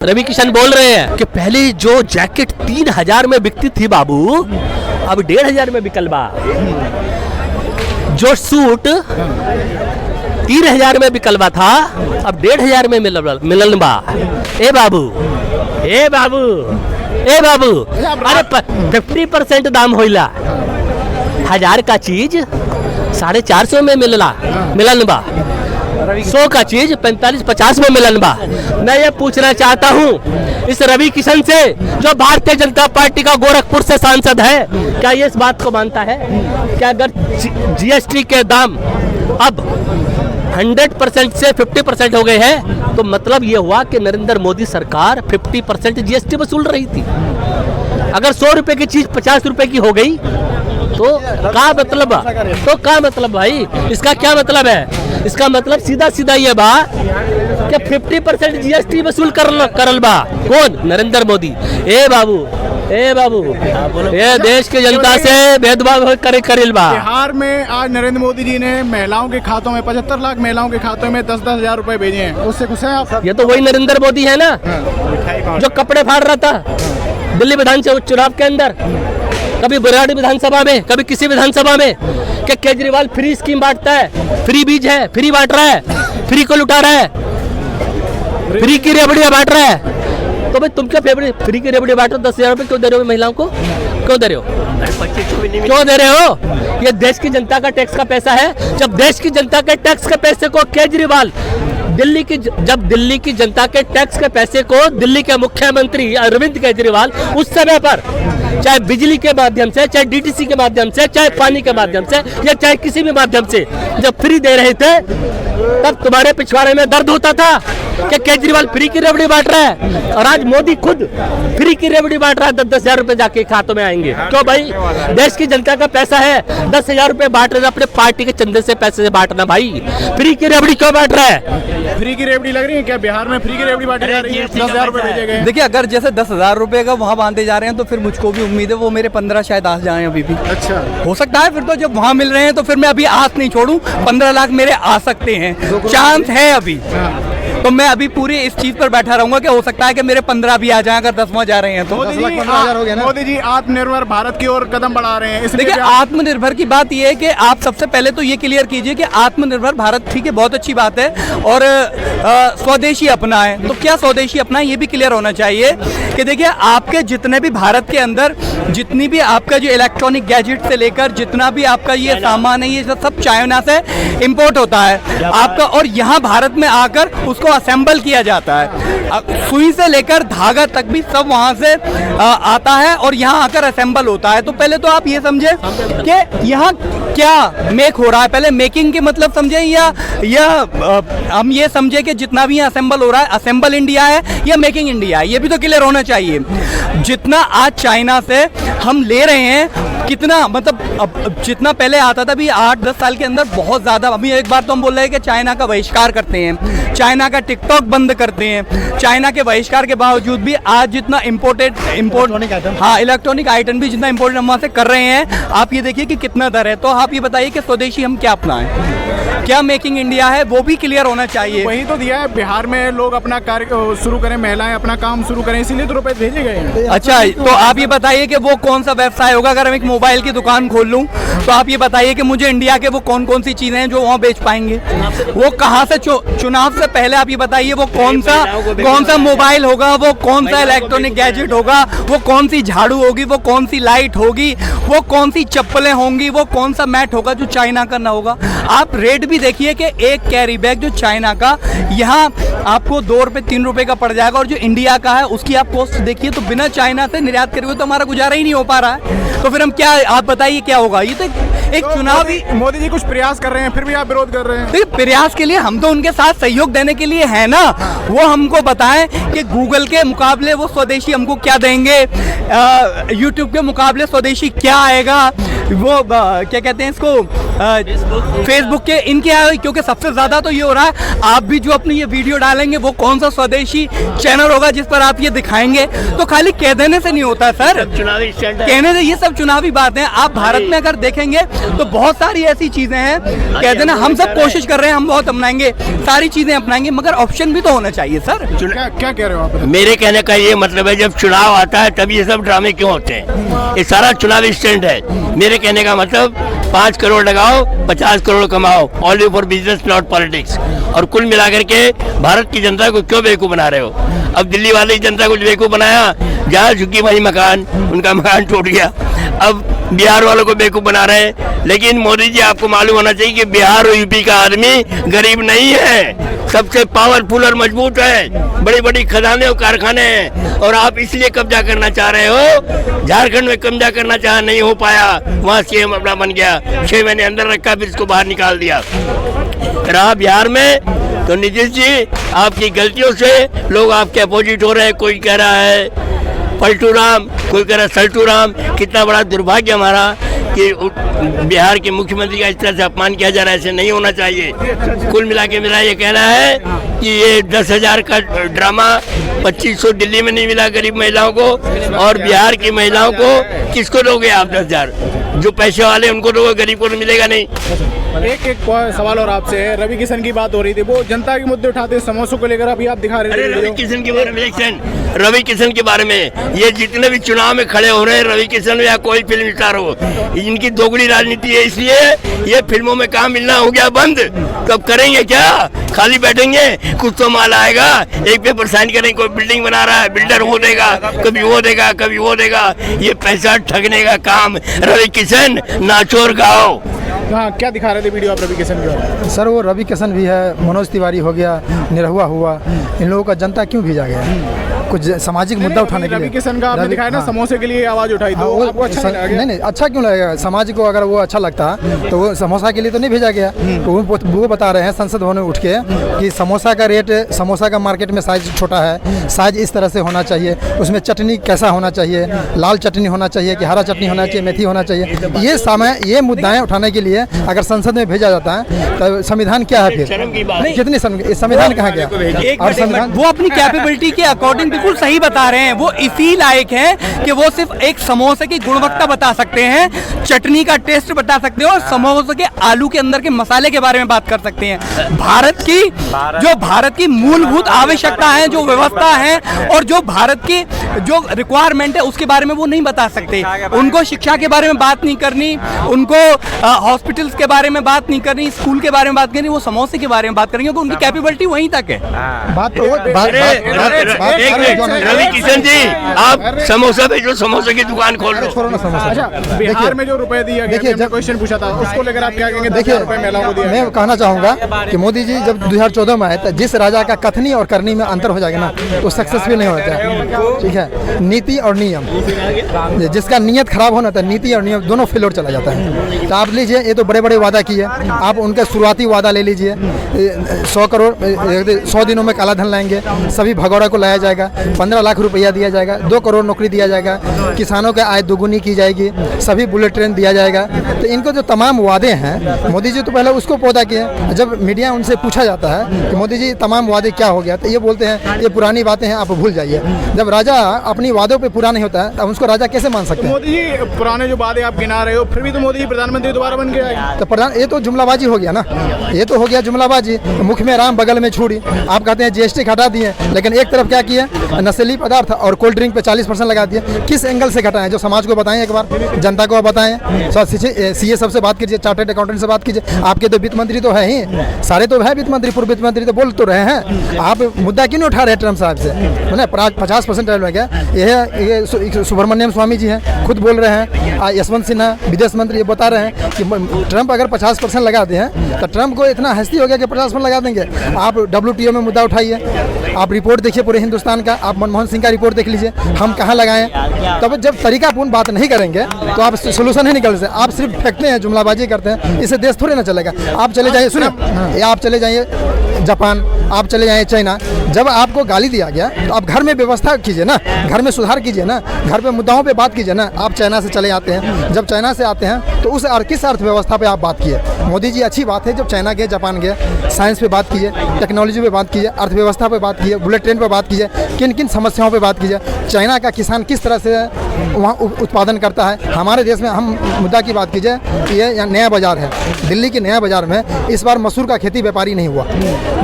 रवि किशन बोल रहे हैं कि पहले जो जैकेट 3000 में बिकती थी बाबू, अब 1500 में बिकल बा। जो सूट 3000 में बिकल बा था, अब 1500 में मिलल बा। ए बाबू, ए बाबू, ए बाबू, अरे 50% दाम होइला। 1000 का चीज 450 में मिलन बा। 100 का चीज 45-50 में मिलन बा। मैं ये पूछना चाहता हूँ इस रवि किशन से, जो भारतीय जनता पार्टी का गोरखपुर से सांसद है, क्या ये इस बात को मानता है कि अगर जीएसटी के दाम अब 100% से 50% हो गए हैं, तो मतलब ये हुआ कि नरेंद्र मोदी सरकार 50% जीएसटी वसूल रही थी। अगर 100 रुपए की चीज 50 रुपए की हो गई तो क्या मतलब? तो क्या मतलब भाई? इसका क्या मतलब है? इसका मतलब सीधा सीधा ये बा कि 50% जीएसटी वसूल करल बा। कौन? नरेंद्र मोदी। ए बाबू, ए बाबू, ये देश की जनता से भेदभाव करेल बा। बिहार में आज नरेंद्र मोदी जी ने महिलाओं के खातों में 75 लाख महिलाओं के खातों में 10-10 हजार रुपए भेजे हैं। उससे खुश हैं आप? ये तो वही नरेंद्र मोदी है ना, जो कपड़े फाड़ रहा था दिल्ली विधानसभा चुनाव के अंदर, कभी बुराड़ी विधानसभा में, कभी किसी विधानसभा में, कि केजरीवाल फ्री स्कीम बांटता है, फ्री बीज है, फ्री बांट रहा है, फ्री को लुटा रहा है, फ्री की रेवड़ियां बांट रहा है। तो भाई तुम क्या फेवरेट फ्री की रेवड़ी बांट रहे हो? 10,000 रुपए क्यों दे रहे हो महिलाओं को? क्यों दे रहे हो? क्यों दे रहे हो? ये देश की जनता का टैक्स का पैसा है। जब देश की जनता के टैक्स के पैसे को केजरीवाल जब दिल्ली की जनता के टैक्स के पैसे को दिल्ली के मुख्यमंत्री अरविंद केजरीवाल उस समय पर चाहे बिजली के माध्यम से, चाहे डीटीसी के माध्यम से, चाहे पानी के माध्यम से, या चाहे किसी भी माध्यम से जब फ्री दे रहे थे, तब तुम्हारे पिछवाड़े में दर्द होता था कि केजरीवाल फ्री की रेवड़ी बांट रहा है। और आज मोदी खुद फ्री की रेवड़ी बांट रहा है। 10,000 रुपए जाके खातों में आएंगे। क्यों भाई? देश की जनता का पैसा है। 10,000 रुपए बांट रहे, अपने पार्टी के चंदे से पैसे से बांटना। भाई फ्री की रेवड़ी क्यों बांट रहा है? फ्री की रेवड़ी लग रही है क्या? बिहार में फ्री की रेवड़ी बांटी जा रही है, 10,000 रुपए भेजे गए। देखिए, अगर जैसे 10,000 रुपए का वहाँ बांधे जा रहे हैं, तो फिर मुझको भी उम्मीद है वो मेरे 15 शायद आ जाए अभी भी। अच्छा, हो सकता है फिर तो जब वहाँ मिल रहे हैं तो फिर मैं अभी आस नहीं छोड़ूं। 15 लाख मेरे आ सकते हैं, चांस है अभी। तो मैं अभी पूरी इस चीज पर बैठा रहूंगा कि हो सकता है कि मेरे 15 भी आ जाए अगर 10वां जा रहे हैं तो। मोदी जी आत्मनिर्भर भारत की ओर कदम बढ़ा रहे हैं। देखिए, आत्मनिर्भर की बात यह है कि आप सबसे पहले तो ये क्लियर कीजिए कि आत्मनिर्भर भारत, ठीक है, बहुत अच्छी बात है, और स्वदेशी अपना है। तो क्या स्वदेशी अपना है, ये भी क्लियर होना चाहिए कि देखिए, आपके जितने भी भारत के अंदर जितनी भी आपका जो इलेक्ट्रॉनिक गैजेट से लेकर जितना भी आपका ये सामान है, ये सब चाइना से इंपोर्ट होता है आपका, और यहाँ भारत में आकर उसको असेंबल किया जाता है। सुई से लेकर धागा तक भी सब वहाँ से आता है और यहाँ आकर असेंबल होता है। तो पहले तो आप ये समझे कि यहाँ क्या मेक हो रहा है, पहले मेकिंग के मतलब समझे, या हम ये समझे कि जितना भी यहाँ असेंबल हो रहा है, असेंबल इंडिया है या मेकिंग इंडिया है, ये भी तो क्लियर होना चाहिए। जितना आज चाइना से हम ले रहे हैं, कितना मतलब अब जितना पहले आता था भी 8-10 साल के अंदर बहुत ज़्यादा। अभी एक बार तो हम बोल रहे हैं कि चाइना का बहिष्कार करते हैं, चाइना का टिकटॉक बंद करते हैं, चाइना के बहिष्कार के बावजूद भी आज जितना इम्पोर्ट हाँ इलेक्ट्रॉनिक आइटम भी जितना इम्पोर्टेड हम वहाँ से कर रहे हैं, आप ये देखिए कि कितना दर है। तो आप ये बताइए कि स्वदेशी हम क्या अपनाएं, क्या मेकिंग इंडिया है, वो भी क्लियर होना चाहिए। वही तो दिया है, बिहार में लोग अपना कार्य शुरू करें, महिलाएं अपना काम शुरू करें, इसीलिए तो रुपए भेजे गए। अच्छा, तो आप ये बताइए कि वो कौन सा व्यवसाय होगा? अगर हम एक मोबाइल की दुकान खोल लूं, तो आप ये बताइए कि मुझे इंडिया के वो कौन कौन सी चीजें हैं जो वहाँ बेच पाएंगे? वो कहाँ से? चुनाव से पहले आप ये बताइए वो कौन सा मोबाइल होगा, वो कौन सा इलेक्ट्रॉनिक गैजेट होगा, वो कौन सी झाड़ू होगी, वो कौन सी लाइट होगी, वो कौन सी चप्पलें होंगी, वो कौन सा मैट होगा जो चाइना का ना होगा? आप रेट भी देखिए कि एक कैरी बैग जो चाइना का यहाँ आपको 2 रुपए 3 रुपए का पड़ जाएगा, और जो इंडिया का है उसकी आप कॉस्ट देखिए तो बिना चाइना से निर्यात करे हुए तो हमारा गुजारा ही नहीं हो पा रहा है। तो फिर हम क्या, आप बताइए क्या होगा? ये तो एक चुनावी मोदी जी कुछ प्रयास कर रहे हैं, फिर भी आप विरोध कर रहे हैं। देखिए, प्रयास के लिए हम तो उनके साथ सहयोग देने के लिए है ना। वो हमको बताएं कि गूगल के मुकाबले वो स्वदेशी हमको क्या देंगे, यूट्यूब के मुकाबले स्वदेशी क्या आएगा, वो क्या कहते हैं इसको, फेसबुक के इनके क्योंकि सबसे ज्यादा तो ये हो रहा है, आप भी जो अपनी ये वीडियो डालेंगे वो कौन सा स्वदेशी चैनल होगा जिस पर आप ये दिखाएंगे, तो खाली कह देने से नहीं होता सर, चुनावी स्टैंड है। कहने से ये सब चुनावी बातें। आप भारत में अगर देखेंगे तो बहुत सारी ऐसी चीजें हैं, कह देना हम सब कोशिश कर रहे हैं, हम बहुत अपनाएंगे, सारी चीजें अपनाएंगे, मगर ऑप्शन भी तो होना चाहिए सर। क्या कह रहे हो आप? मेरे कहने का ये मतलब है, जब चुनाव आता है तब ये सब ड्रामे क्यों होते हैं? ये सारा चुनावी स्टैंड है। मेरे कहने का मतलब 5 करोड़ लगाओ, 50 करोड़ कमाओ, all for business not politics. और कुल मिलाकर के भारत की जनता को क्यों बेवकूफ बना रहे हो? अब दिल्ली वाली जनता को बेवकूफ बनाया, जहाँ झुकी भाई मकान, उनका मकान टूट गया। अब बिहार वालों को बेवकूफ बना रहे हैं। लेकिन मोदी जी, आपको मालूम होना चाहिए कि बिहार और यूपी का आदमी गरीब नहीं है, सबसे पावरफुल और मजबूत है, बड़ी बड़ी खदाने और कारखाने हैं। और आप इसलिए कब्जा करना चाह रहे हो। झारखंड में कब्जा करना चाह, नहीं हो पाया, वहाँ सीएम अपना बन गया, 6 महीने अंदर रखा, फिर इसको बाहर निकाल दिया। रहा बिहार में तो नीतीश जी, आपकी गलतियों से लोग आपके अपोजिट हो रहे हैं। कोई कह रहा है पलटू राम, कोई कह रहा है सल्टू राम। कितना बड़ा दुर्भाग्य हमारा कि बिहार के मुख्यमंत्री का इस तरह से अपमान किया जा रहा है, ऐसे नहीं होना चाहिए। कुल मिला के मेरा ये कहना है कि ये 10,000 का ड्रामा 2500 दिल्ली में नहीं मिला गरीब महिलाओं को, और बिहार की महिलाओं को किसको दोगे आप? 10,000 जो पैसे वाले उनको दोगे, गरीब को तो मिलेगा नहीं। एक सवाल और आपसे है, रवि किशन की बात हो रही थी, वो जनता के मुद्दे उठाते हैं, समोसों को लेकर अभी आप दिखा रहे थे। रवि किशन के बारे में, रवि किशन के बारे में, ये जितने भी चुनाव में खड़े हो रहे हैं, रवि किशन या कोई फिल्म स्टार हो, इनकी दोगुनी राजनीति है। इसलिए ये फिल्मों में काम मिलना हो गया बंद। तो अब करेंगे क्या? खाली बैठेंगे? कुछ तो माल आएगा, एक पेपर साइन करेंगे, कोई बिल्डिंग बना रहा है, बिल्डर वो देगा, कभी वो देगा, कभी वो देगा। ये पैसा ठगने का काम। रवि किशन नाचो और गाओ। हाँ, क्या दिखा रहे थे वीडियो आप रवि किशन की? सर वो रवि किशन भी है, मनोज तिवारी हो गया, निरहुआ हुआ, इन लोगों का जनता क्यों भेजा गया? कुछ सामाजिक मुद्दा उठाने के लिए। रवि किशन का आपने दिखाया ना, समोसे के लिए आवाज उठाई, तो आपको अच्छा नहीं लगा? नहीं, अच्छा क्यों लगेगा? समाज को अगर वो अच्छा लगता तो वो समोसा के लिए तो नहीं भेजा गया। तो वो बता रहे हैं संसद भवन में उठ के कि समोसा का रेट, समोसा का मार्केट में साइज छोटा है, साइज इस तरह से होना चाहिए, उसमें चटनी कैसा होना चाहिए, लाल चटनी होना चाहिए कि हरा चटनी होना चाहिए, मेथी होना चाहिए। ये मुद्दाएं उठाने के लिए अगर संसद में भेजा जाता है तो संविधान क्या है? फिर कितनी संविधान कहाँ गया? और संविधान वो अपनी कैपेबिलिटी के अकॉर्डिंग बिल्कुल सही बता रहे हैं। वो इसी लायक है कि वो सिर्फ एक समोसे की गुणवत्ता बता सकते हैं, चटनी का टेस्ट बता सकते हैं, और समोसे के आलू के अंदर के मसाले के बारे में बात कर सकते हैं। भारत की मूलभूत आवश्यकता है, जो व्यवस्था है, और जो भारत की जो रिक्वायरमेंट है, उसके बारे में वो नहीं बता सकते। उनको शिक्षा के बारे में बात नहीं करनी, उनको हॉस्पिटल्स के बारे में बात नहीं करनी, स्कूल के बारे में बात करनी, वो समोसे के बारे में बात करेंगे, क्योंकि उनकी कैपेबिलिटी वहीं तक है। रवि किशन जी, आप समोसा भेजो, समोसे की दुकान खोल लो। अच्छा, बिहार में जो रुपए दिया गया, देखिए क्वेश्चन पूछा था, उसको लेकर आप क्या कहेंगे? देखिए, महिलाओं को दिया। मैं कहना चाहूँगा कि मोदी जी जब 2014 में आए तो जिस राजा का कथनी और करनी में अंतर हो जाएगा ना, तो सक्सेसफुल नहीं होता है। ठीक है, नीति और नियम, जिसका नियत खराब होना था, नीति और नियम दोनों फेलोर चला जाता है। तो आप लीजिए, ये तो बड़े बड़े वादा किए, आप उनका शुरुआती वादा ले लीजिए, 100 करोड़ 100 दिनों में काला धन लाएंगे, सभी भगौड़ा को लाया जाएगा, 15 लाख रुपया दिया जाएगा, 2 करोड़ नौकरी दिया जाएगा, किसानों का आय दोगुनी की जाएगी, सभी बुलेट ट्रेन दिया जाएगा। तो इनको जो तमाम वादे हैं, मोदी जी तो पहले उसको पौधा किए। जब मीडिया उनसे पूछा जाता है कि मोदी जी तमाम वादे क्या हो गया, तो ये बोलते हैं ये पुरानी बातें हैं, आप भूल जाइए। जब राजा अपनी वादों पे पूरा नहीं होता है तब उसको राजा कैसे मान सकते हैं? मोदी जी, पुराने जो वादे आप गिना रहे हो, फिर भी तो मोदी जी प्रधानमंत्री दोबारा बन गया। तो प्रधान, ये तो जुमलाबाजी हो गया ना, ये तो हो गया जुमलाबाजी। मुख में राम बगल में छुरी। आप कहते हैं जीएसटी घटा दिए, लेकिन एक तरफ क्या किया, नशीली पदार्थ और कोल्ड ड्रिंक पे 40% लगा दिए। किस एंगल से घटाएं? जो समाज को बताएं, एक बार जनता को बताएं। सीए सबसे बात कीजिए, चार्टर्ड अकाउंटेंट से बात कीजिए। आपके तो वित्त मंत्री तो है ही, सारे तो है वित्त मंत्री, पूर्व वित्त मंत्री तो बोल तो रहे हैं। आप मुद्दा क्यों नहीं उठा रहे ट्रम्प साहब से? मैंने 50% में क्या ये सुब्रमण्यम स्वामी जी हैं, खुद बोल रहे हैं। यशवंत सिन्हा विदेश मंत्री ये बता रहे हैं कि ट्रम्प अगर 50% लगाते हैं तो ट्रम्प को इतना हस्ती हो गया कि 50% लगा देंगे। आप WTO में मुद्दा उठाइए, आप रिपोर्ट देखिए पूरे हिंदुस्तान का, आप मनमोहन सिंह का रिपोर्ट देख लीजिए, हम कहाँ लगाएं। तब जब तरीकापूर्ण बात नहीं करेंगे तो आप सोल्यूशन नहीं निकल सकते। आप सिर्फ फेंकते हैं, जुमलाबाजी करते हैं, इससे देश थोड़े ना चलेगा। आप चले जाइए, सुनिए, आप चले जाइए जापान, आप चले जाएँ चाइना, जब आपको गाली दिया गया तो आप घर में व्यवस्था कीजिए ना, घर में सुधार कीजिए ना, घर पे मुद्दाओं पे बात कीजिए ना। आप चाइना से चले आते हैं, जब चाइना से आते हैं तो उस किस अर्थव्यवस्था पे आप बात किए? मोदी जी अच्छी बात है, जब चाइना गए, जापान गए, साइंस पे बात कीजिए, टेक्नोलॉजी पे बात कीजिए, अर्थव्यवस्था पे बात कीजिए, बुलेट ट्रेन पे बात कीजिए, किन किन समस्याओं पे बात कीजिए, चाइना का किसान किस तरह से वहाँ उत्पादन करता है। हमारे देश में हम मुद्दा की बात कीजिए, ये यहाँ नया बाज़ार है, दिल्ली के नया बाज़ार में इस बार मसूर का खेती व्यापारी नहीं हुआ।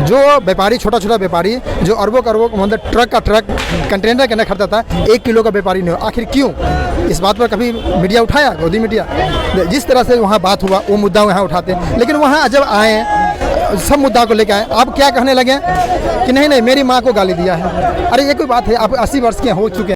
जो व्यापारी, छोटा छोटा व्यापारी जो अरबों करोड़ों मतलब ट्रक का ट्रक कंटेनर के अंदर खरीदता था, 1 किलो का व्यापारी नहीं हुआ। आखिर क्यों? इस बात पर कभी मीडिया उठाया? गोदी मीडिया जिस तरह से वहाँ बात हुआ वो मुद्दा यहाँ उठाते हैं, लेकिन वहाँ जब आए सब मुद्दा को लेकर आए, आप क्या कहने लगे कि नहीं नहीं मेरी माँ को गाली दिया है। अरे ये कोई बात है? आप 80 वर्ष के हो चुके हैं।